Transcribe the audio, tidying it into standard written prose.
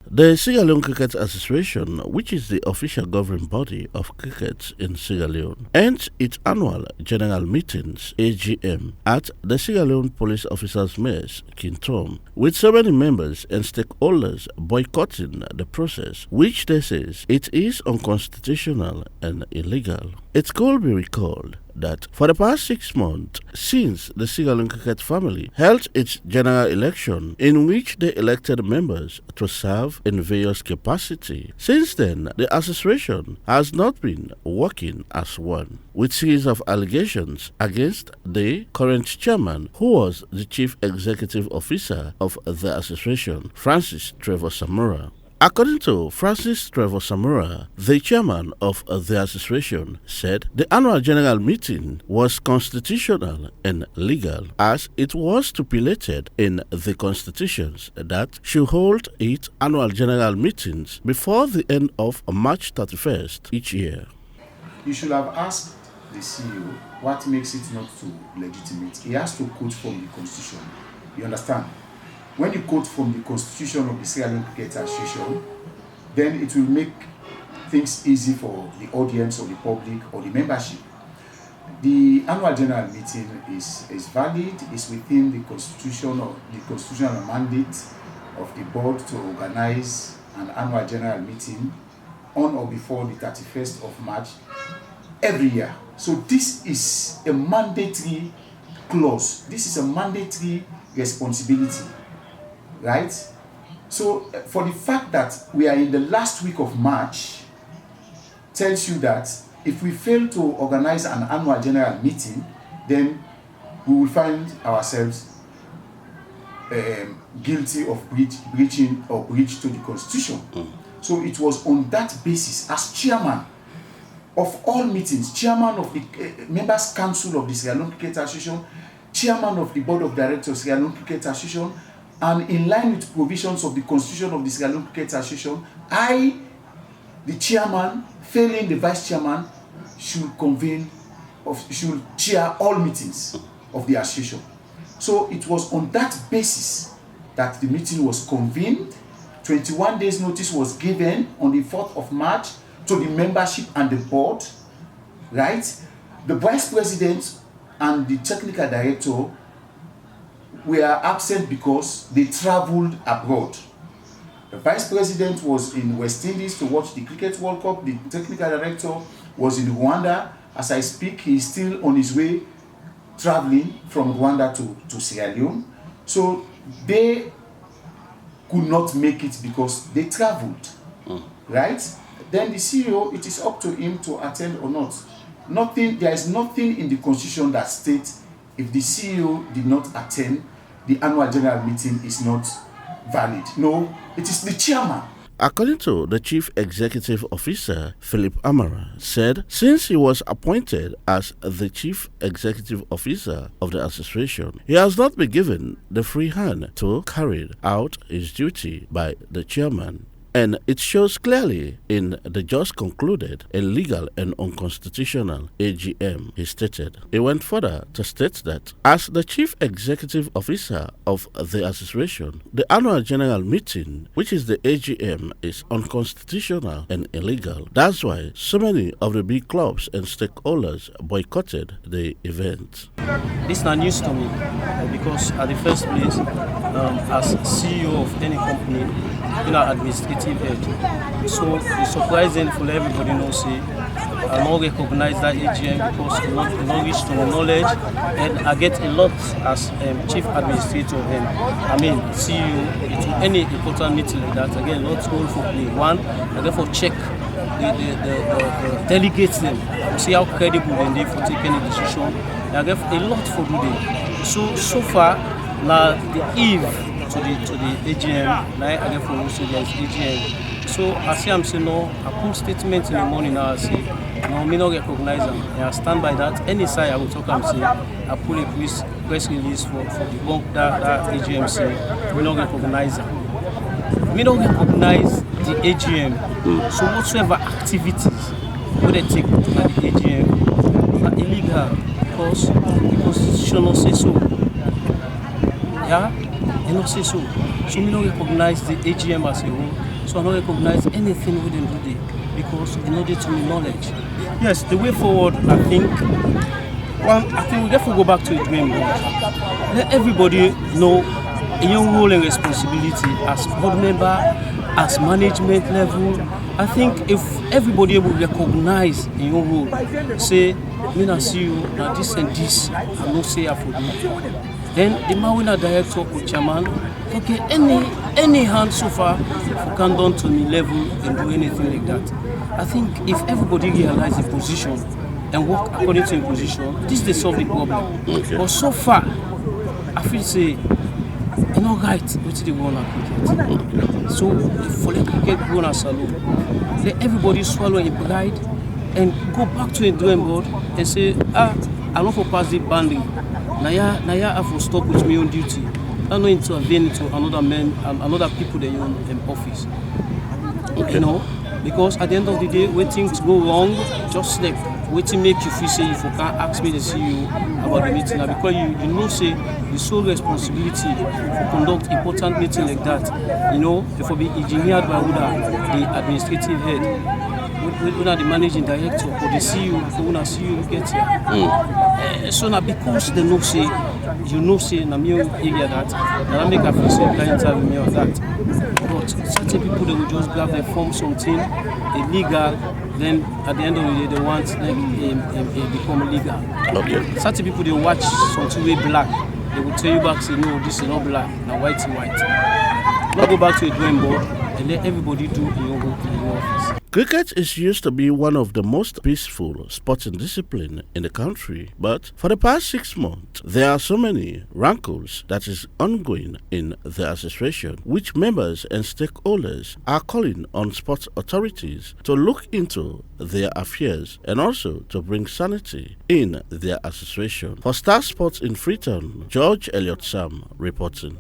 The Sierra Leone Cricket Association, which is the official governing body of cricket in Sierra Leone, ends its annual general meetings (AGM) at the Sierra Leone Police Officers' Mess, Kintom, with so many members and stakeholders boycotting the process, which they say it is unconstitutional and illegal. It could be recalled that for the past 6 months, since the Sierra Leone cricket family held its general election in which they elected members to serve in various capacities, since then the association has not been working as one, with series of allegations against the current chairman, who was the chief executive officer of the association, Francis Trevor Samura. According to Francis Trevor Samura, the chairman of the association said the annual general meeting was constitutional and legal, as it was stipulated in the constitutions that should hold its annual general meetings before the end of March 31st each year. You should have asked the CEO what makes it not too legitimate. He has to quote from the constitution. You understand? When you quote from the constitution of the Sierra Leone Cricket Association, then it will make things easy for the audience or the public or the membership. The annual general meeting is valid, is within the constitution or the constitutional mandate of the board to organize an annual general meeting on or before the 31st of March every year. So this is a mandatory clause. This is a mandatory responsibility. Right? So for the fact that we are in the last week of March tells you that if we fail to organize an annual general meeting, then we will find ourselves guilty of breaching or breach to the constitution. So it was on that basis, as chairman of all meetings, chairman of the members council of the Sierra Leone Cricket Association, chairman of the board of directors of Sierra Leone Cricket Association, and in line with provisions of the constitution of the Sierra Leone Cricket Association, I, the chairman, failing the vice chairman, should chair all meetings of the association. So it was on that basis that the meeting was convened. 21 days notice was given on the 4th of March to the membership and the board, right? The vice president and the technical director were absent because they traveled abroad. The vice president was in West Indies to watch the Cricket World Cup. The technical director was in Rwanda. As I speak, he is still on his way traveling from Rwanda to Sierra Leone. So they could not make it because they traveled, right? Then the CEO, it is up to him to attend or not. There is nothing in the constitution that states if the CEO did not attend, the annual general meeting is not valid. No, it is the chairman. According to the chief executive officer, Amara, said since he was appointed as the chief executive officer of the association, he has not been given the free hand to carry out his duty by the chairman. And it shows clearly in the just concluded illegal and unconstitutional AGM, he stated. He went further to state that as the chief executive officer of the association, the annual general meeting, which is the AGM, is unconstitutional and illegal. That's why so many of the big clubs and stakeholders boycotted the event. This is not news to me because at the first place, as CEO of any company, administrative head. So it's surprising for everybody to say I don't recognize that AGM because it's not reach to knowledge, and I get a lot as chief administrator and CEO to any important meeting like that. Again, lots going for play. One, I therefore check the delegates them, see how credible they are for taking a decision. I get a lot for today. So far, now the eve to the AGM, I get for also there's AGM. So I say I'm saying no, I put statement in the morning now. I say no, me not recognize them. I stand by that. Any side I will talk and say I pull a press release for the bank that AGM say we not recognize them. We don't recognize the AGM. So whatsoever activities would they take to the AGM are illegal because the constitution not say so. Yeah, they not say so. So we don't recognize the AGM as a whole. So I don't recognize anything we didn't do there because in order to knowledge. Yes, the way forward, I think we have to go back to the drawing board. Let everybody know your role and responsibility as board member, as management level. I think if everybody will recognize your role, say, me na see you, na this and this, I no say I for do. Then the Mawina director or chairman, okay, any hand so far for can down to me level and do anything like that. I think if everybody realize the position and work according to the position, this they solve the problem. Okay. But so far, I feel say you know right what they want cricket. So for let cricket go on salute, let everybody swallow in pride and go back to the drawing board and say, I don't for pass the boundary. Now I have to stop with me on duty. I don't intervene to another man and another people that you in office. Okay. You know, because at the end of the day, when things go wrong, just like waiting make you feel say if you can't ask me to see you about the meeting, and because you know say the sole responsibility to conduct important meeting like that, you know, if it be engineered by the administrative head. When the managing director or the CEO, when the CEO gets here. So now because they know say, you know say na me area that I make a feel say can interview me on that. But certain people they will just grab, they form something illegal, then at the end of the day they want like become legal. Okay. Certain people they watch something way black, they will tell you back say no, this is not black, now white is white. Now go back to a drawing board and let everybody do your work in your office. Cricket is used to be one of the most peaceful sporting discipline in the country, but for the past 6 months, there are so many rankles that is ongoing in the association, which members and stakeholders are calling on sports authorities to look into their affairs and also to bring sanity in their association. For Star Sports in Freetown, George Elliott Sam reporting.